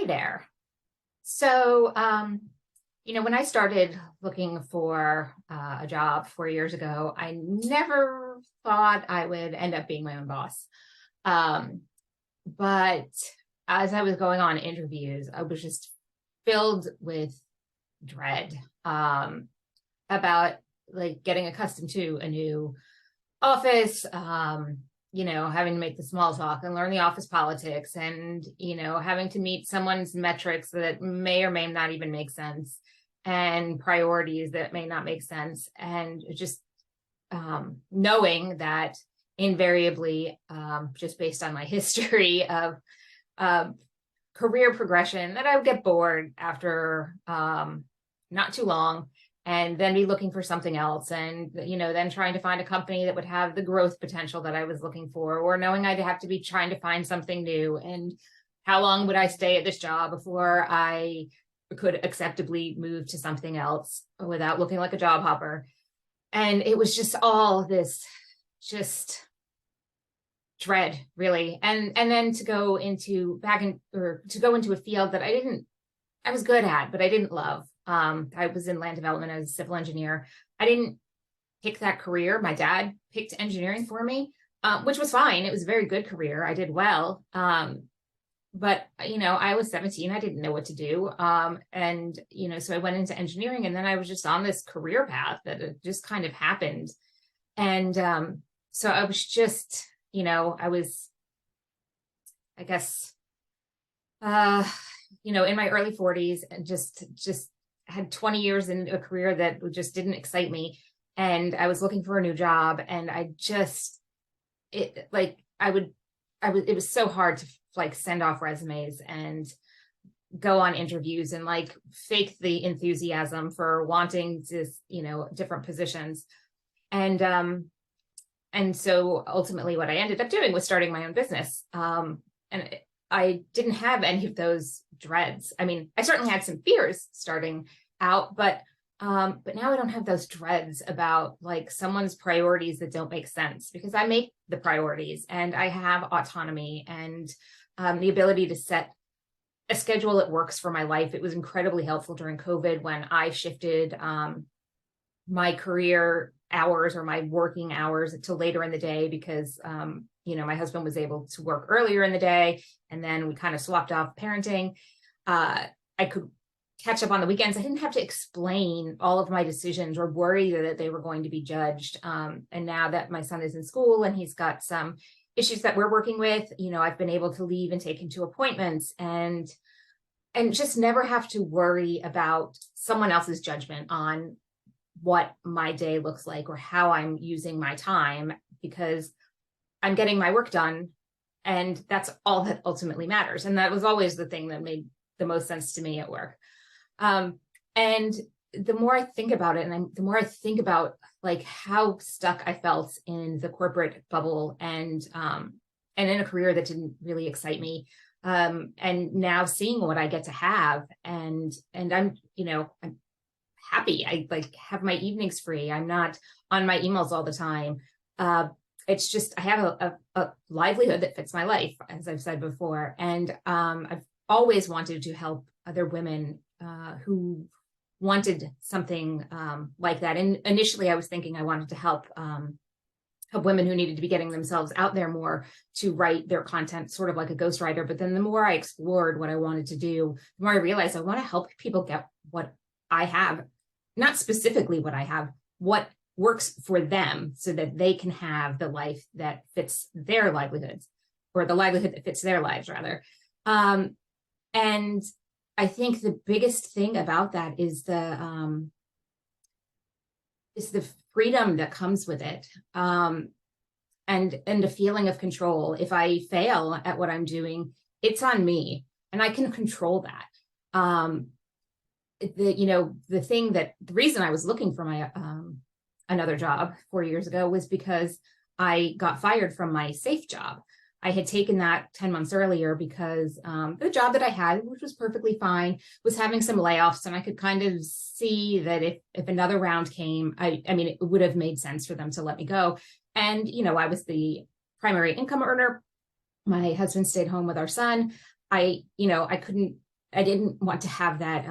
Hey there. So, when I started looking for a job 4 years ago, I never thought I would end up being my own boss. Um, but as I was going on interviews, I was just filled with dread about like getting accustomed to a new office, having to make the small talk and learn the office politics and, having to meet someone's metrics that may or may not even make sense and priorities that may not make sense. And just knowing that invariably, just based on my history of uh, career progression, that I would get bored after not too long and then be looking for something else and then trying to find a company that would have the growth potential that I was looking for, or knowing I'd have to be trying to find something new, and how long would I stay at this job before I could acceptably move to something else without looking like a job hopper. And it was just all this just dread, really. And then to go into a field that I was good at, but I didn't love. I was in land development as a civil engineer. I didn't pick that career. My dad picked engineering for me, which was fine. It was a very good career. I did well. But I was 17. I didn't know what to do. So I went into engineering, and then I was just on this career path that it just kind of happened. And so I was just, I was, I guess, in my early 40s, and just had 20 years in a career that just didn't excite me. And I was looking for a new job, and it was so hard to like send off resumes and go on interviews and like fake the enthusiasm for wanting to, different positions. And so ultimately what I ended up doing was starting my own business. And I didn't have any of those dreads. I mean, I certainly had some fears starting out, but now I don't have those dreads about like someone's priorities that don't make sense, because I make the priorities and I have autonomy and the ability to set a schedule that works for my life. It was incredibly helpful during COVID when I shifted my career hours or my working hours to later in the day, because my husband was able to work earlier in the day, and then we kind of swapped off parenting. I could catch up on the weekends. I didn't have to explain all of my decisions or worry that they were going to be judged. And now that my son is in school and he's got some issues that we're working with, I've been able to leave and take him to appointments and just never have to worry about someone else's judgment on what my day looks like or how I'm using my time, because I'm getting my work done, and that's all that ultimately matters. And that was always the thing that made the most sense to me at work. And the more I think about it, the more I think about like how stuck I felt in the corporate bubble and in a career that didn't really excite me. And now seeing what I get to have, and I'm happy. I like have my evenings free. I'm not on my emails all the time. It's just, I have a livelihood that fits my life, as I've said before. And I've always wanted to help other women who wanted something like that. And initially I was thinking I wanted to help women who needed to be getting themselves out there more to write their content, sort of like a ghostwriter. But then the more I explored what I wanted to do, the more I realized I want to help people get what I have, not specifically what I have, what works for them, so that they can have the life that fits their livelihoods, or the livelihood that fits their lives, rather. And I think the biggest thing about that is the freedom that comes with it, and a feeling of control. If I fail at what I'm doing, it's on me, and I can control that. The reason I was looking for my another job 4 years ago was because I got fired from my safe job. I had taken that 10 months earlier because the job that I had, which was perfectly fine, was having some layoffs, and I could kind of see that if another round came, I mean, it would have made sense for them to let me go. And, I was the primary income earner. My husband stayed home with our son. I couldn't I didn't want to have that,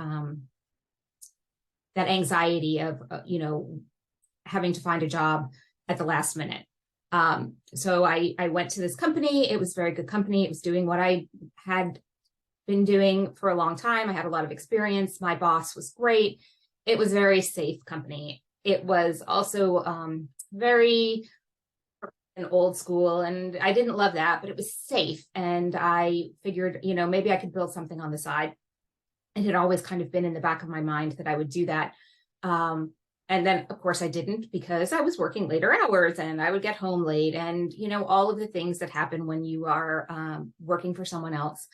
that anxiety of, having to find a job at the last minute. So I went to this company. It was a very good company. It was doing what I had been doing for a long time. I had a lot of experience. My boss was great. It was a very safe company. It was also very an old school, and I didn't love that, but it was safe. And I figured, maybe I could build something on the side. It had always kind of been in the back of my mind that I would do that. And then, of course, I didn't, because I was working later hours and I would get home late, and, all of the things that happen when you are working for someone else.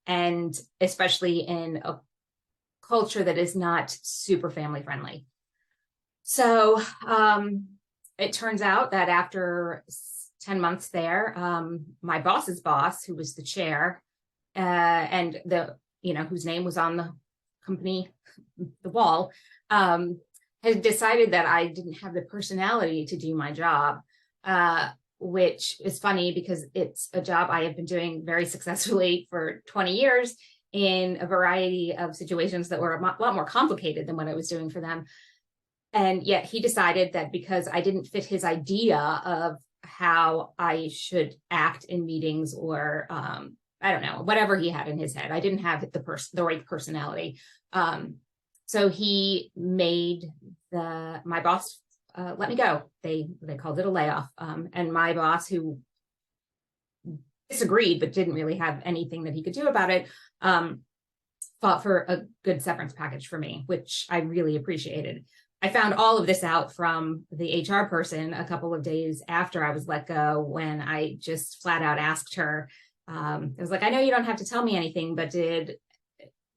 And especially in a culture that is not super family friendly. So it turns out that after 10 months there, my boss's boss, who was the chair, and whose name was on the company, the wall, had decided that I didn't have the personality to do my job, which is funny because it's a job I have been doing very successfully for 20 years in a variety of situations that were a lot more complicated than what I was doing for them. And yet he decided that because I didn't fit his idea of how I should act in meetings, or I don't know, whatever he had in his head, I didn't have the right personality. So he made my boss let me go. They called it a layoff. And my boss, who disagreed but didn't really have anything that he could do about it, fought for a good severance package for me, which I really appreciated. I found all of this out from the HR person a couple of days after I was let go, when I just flat out asked her, I was like, I know you don't have to tell me anything, but did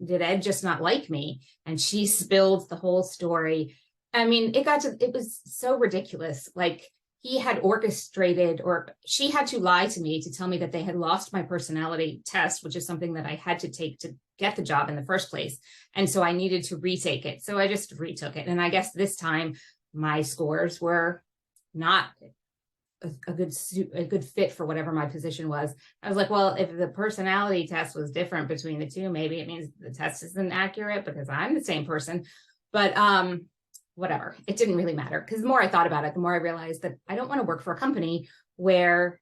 Ed just not like me? And she spilled the whole story. I mean, it was so ridiculous. Like, he had orchestrated, or she had to lie to me to tell me that they had lost my personality test, which is something that I had to take to get the job in the first place. And so I needed to retake it. So I just retook it. And I guess this time my scores were not a good fit for whatever my position was. I was like, well, if the personality test was different between the two, maybe it means the test isn't accurate because I'm the same person. But whatever, it didn't really matter, because the more I thought about it, the more I realized that I don't want to work for a company where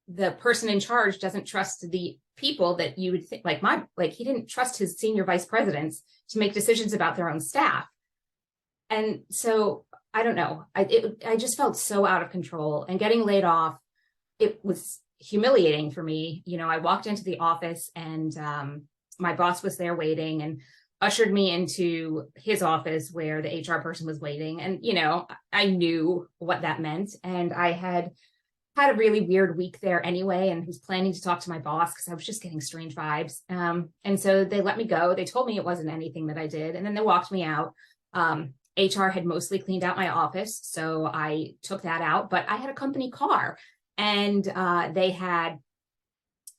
the person in charge doesn't trust the people that you would think, like he didn't trust his senior vice presidents to make decisions about their own staff. And so I don't know, I just felt so out of control, and getting laid off, it was humiliating for me. I walked into the office, and my boss was there waiting, and ushered me into his office where the HR person was waiting. And, I knew what that meant. And I had a really weird week there anyway, and was planning to talk to my boss because I was just getting strange vibes. And so they let me go. They told me it wasn't anything that I did. And then they walked me out. HR had mostly cleaned out my office, so I took that out, but I had a company car, and they had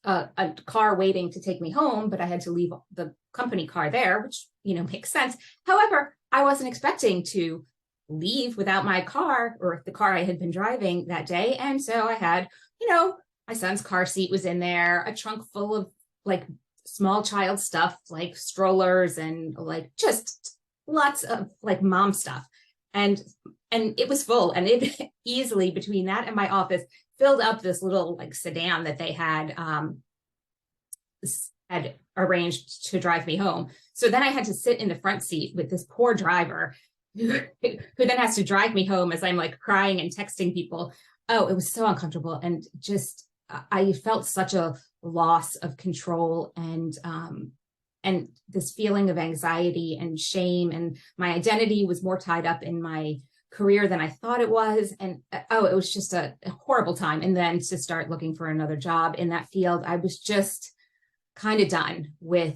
a car waiting to take me home, but I had to leave the company car there, which, makes sense. However, I wasn't expecting to leave without my car, or the car I had been driving that day. And so I had, my son's car seat was in there, a trunk full of like small child stuff, like strollers, and like just lots of like mom stuff. And it was full, and it easily, between that and my office, filled up this little like sedan that they had arranged to drive me home. So then I had to sit in the front seat with this poor driver who then has to drive me home as I'm like crying and texting people. Oh, it was so uncomfortable. And just, I felt such a loss of control, and this feeling of anxiety and shame, and my identity was more tied up in my career than I thought it was. And it was just a horrible time. And then to start looking for another job in that field, I was just kind of done with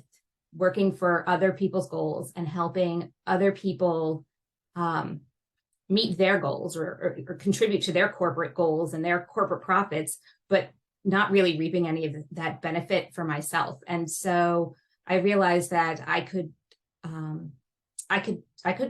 working for other people's goals and helping other people meet their goals, or contribute to their corporate goals and their corporate profits, but not really reaping any of that benefit for myself. And so I realized that I could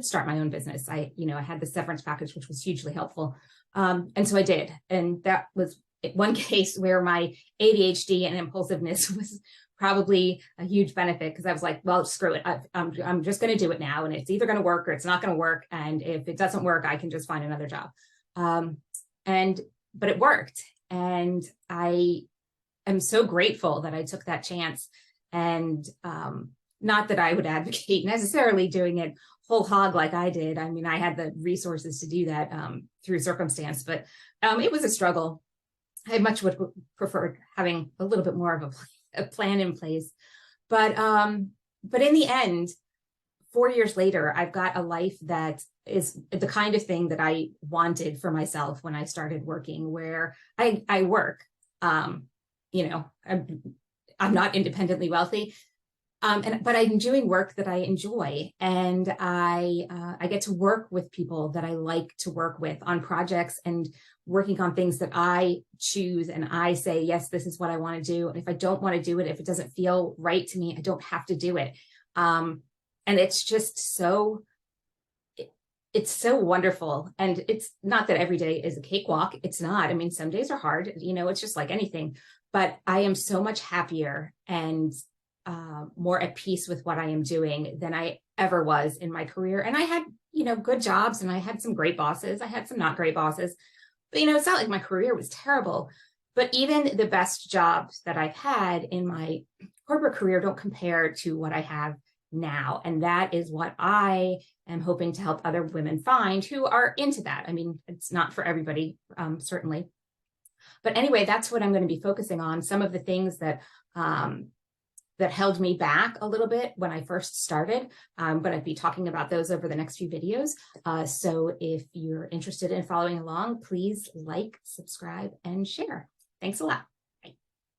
start my own business. I had the severance package, which was hugely helpful. And so I did. And that was one case where my ADHD and impulsiveness was probably a huge benefit because I was like, well, screw it. I'm just going to do it now. And it's either going to work or it's not going to work. And if it doesn't work, I can just find another job. But it worked. And I am so grateful that I took that chance. And not that I would advocate necessarily doing it whole hog like I did. I mean, I had the resources to do that through circumstance, but it was a struggle. I much would prefer having a little bit more of a plan in place. But in the end, 4 years later, I've got a life that is the kind of thing that I wanted for myself when I started working, where I work. You know, I'm not independently wealthy, but I'm doing work that I enjoy, and I get to work with people that I like to work with on projects and working on things that I choose, and I say, yes, this is what I want to do. And if I don't want to do it, if it doesn't feel right to me, I don't have to do it. And it's just it's so wonderful. And it's not that every day is a cakewalk. It's not. I mean, some days are hard, you know, it's just like anything, but I am so much happier and more at peace with what I am doing than I ever was in my career. And I had, you know, good jobs, and I had some great bosses. I had some not great bosses, but, you know, it's not like my career was terrible. But even the best jobs that I've had in my corporate career don't compare to what I have now. And that is what I am hoping to help other women find who are into that. I mean, it's not for everybody, certainly. But anyway, that's what I'm going to be focusing on. Some of the things that that held me back a little bit when I first started. I'm going to be talking about those over the next few videos. So if you're interested in following along, please like, subscribe, and share. Thanks a lot.